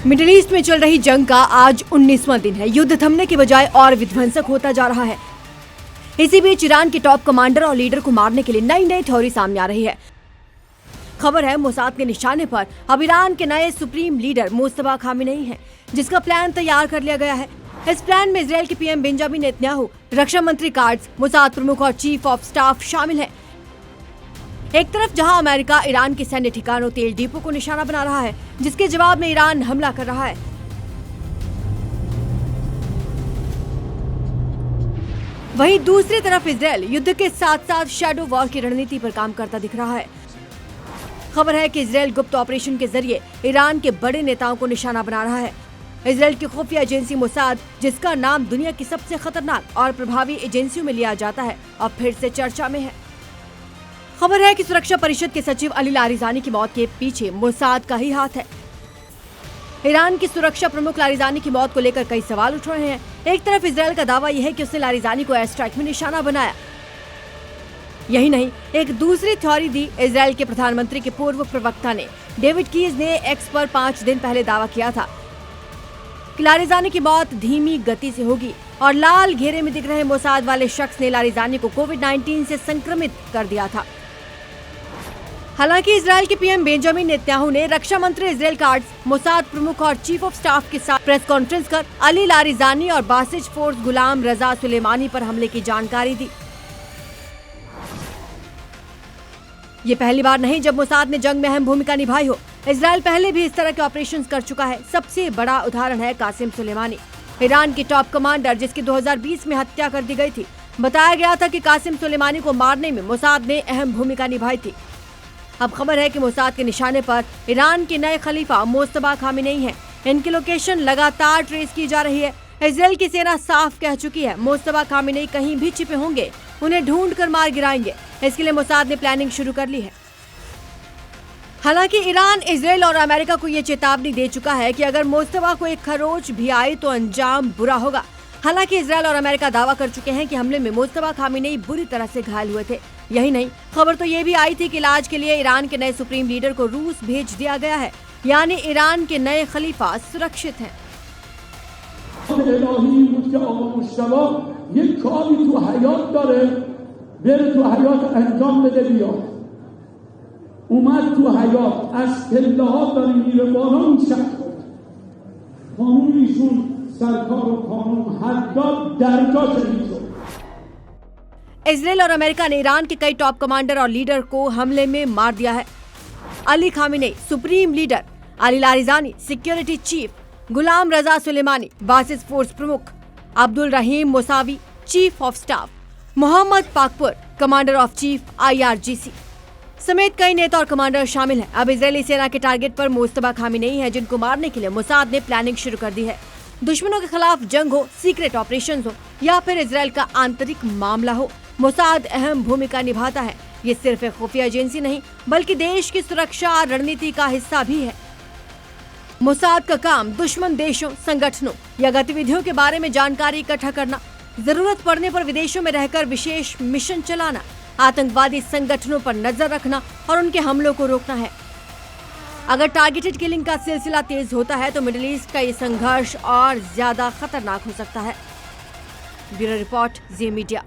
Middle east में चल रही जंग का आज 19वां दिन है। युद्ध थमने के बजाय और विध्वंसक होता जा रहा है। इसी बीच ईरान के टॉप कमांडर और लीडर को मारने के लिए नई नई थ्योरी सामने आ रही है। खबर है मोसाद के निशाने पर अब ईरान के नए सुप्रीम लीडर मुस्तफा खामेनेई हैं, जिसका प्लान तैयार कर लिया गया है। इस प्लान में इजरायल के पीएम बेंजामिन नेतन्याहू, रक्षा मंत्री काट्ज, मोसाद प्रमुख और चीफ ऑफ स्टाफ शामिल हैं। एक तरफ जहां अमेरिका ईरान के सैन्य ठिकानों, तेल डिपो को निशाना बना रहा है, जिसके जवाब में ईरान हमला कर रहा है। वहीं दूसरी तरफ इजरायल युद्ध के साथ साथ शैडो वॉर की रणनीति पर काम करता दिख रहा है। खबर है कि इजरायल गुप्त ऑपरेशन के जरिए ईरान के बड़े नेताओं को निशाना बना रहा है। इजरायल की खुफिया एजेंसी मोसाद, जिसका नाम दुनिया की सबसे खतरनाक और प्रभावी एजेंसियों में लिया जाता है, अब फिर से चर्चा में है। खबर है कि सुरक्षा परिषद के सचिव अली लारिजानी की मौत के पीछे मोसाद का ही हाथ है। ईरान की सुरक्षा प्रमुख लारिजानी की मौत को लेकर कई सवाल उठ रहे हैं। एक तरफ इजरायल का दावा यह है कि उसने लारिजानी को एयर स्ट्राइक में निशाना बनाया। यही नहीं, एक दूसरी थ्योरी दी इजरायल के प्रधानमंत्री के पूर्व प्रवक्ता ने, डेविड कीज ने एक्स पर 5 दिन पहले दावा किया था कि लारिजानी की मौत धीमी गति से होगी और लाल घेरे में दिख रहे मोसाद वाले शख्स ने लारिजानी को कोविड-19 से संक्रमित कर दिया था। हालांकि इजरायल के पीएम बेंजामिन नेतन्याहू ने रक्षा मंत्री इजरायल काट्ज, मोसाद प्रमुख और चीफ ऑफ स्टाफ के साथ प्रेस कॉन्फ्रेंस कर अली लारिजानी और बासिज फोर्स गुलाम रजा सुलेमानी पर हमले की जानकारी दी। ये पहली बार नहीं जब मोसाद ने जंग में अहम भूमिका निभाई हो। इजरायल पहले भी इस तरह के ऑपरेशंस कर चुका है। सबसे बड़ा उदाहरण है कासिम सुलेमानी, ईरान की टॉप कमांडर, जिसकी 2020 में हत्या कर दी गई थी। बताया गया था कि कासिम सुलेमानी को मारने में मोसाद ने अहम भूमिका निभाई थी। अब खबर है कि मोसाद के निशाने पर ईरान के नए खलीफा मुस्तफा खामेनेई हैं। इनकी लोकेशन लगातार ट्रेस की जा रही है। इजरायल की सेना साफ कह चुकी है, मुस्तफा खामेनेई कहीं भी छिपे होंगे, उन्हें ढूंढ कर मार गिराएंगे। इसके लिए मोसाद ने प्लानिंग शुरू कर ली है। हालांकि ईरान, इजरायल और अमेरिका को ये चेतावनी दे चुका है कि अगर मुस्तफा को एक खरोच भी आई तो अंजाम बुरा होगा। हालांकि इजरायल और अमेरिका दावा कर चुके हैं कि हमले में मुस्तफा खामेनेई बुरी तरह से घायल हुए थे। यही नहीं, खबर तो ये भी आई थी कि इलाज के लिए ईरान के नए सुप्रीम लीडर को रूस भेज दिया गया है, यानी ईरान के नए खलीफा सुरक्षित हैं। इजरायल और अमेरिका ने ईरान के कई टॉप कमांडर और लीडर को हमले में मार दिया है। Ali Khamenei supreme leader, Ali Larijani security chief, Ghulam Reza Soleimani Basij force प्रमुख, Abdul Rahim Mousavi chief of staff, Mohammad Pakpour commander of chief IRGC समेत कई नेता और कमांडर शामिल हैं। अब इजरायली सेना के टारगेट पर मुस्तफा खामेनेई है, जिनको मारने के लिए मोसाद ने प्लानिंग शुरू कर दी है। दुश्मनों के खिलाफ जंग हो, सीक्रेट ऑपरेशंस हो या फिर इजरायल का आंतरिक मामला हो, मोसाद अहम भूमिका निभाता है। ये सिर्फ एक खुफिया एजेंसी नहीं, बल्कि देश की सुरक्षा रणनीति का हिस्सा भी है। मोसाद का काम दुश्मन देशों, संगठनों या गतिविधियों के बारे में जानकारी इकट्ठा करना, जरूरत पड़ने पर विदेशों में रहकर विशेष मिशन चलाना, आतंकवादी संगठनों पर नजर रखना और उनके हमलों को रोकना है। अगर टारगेटेड किलिंग का सिलसिला तेज होता है तो मिडिल ईस्ट का ये संघर्ष और ज्यादा खतरनाक हो सकता है। ब्यूरो रिपोर्ट, जी मीडिया।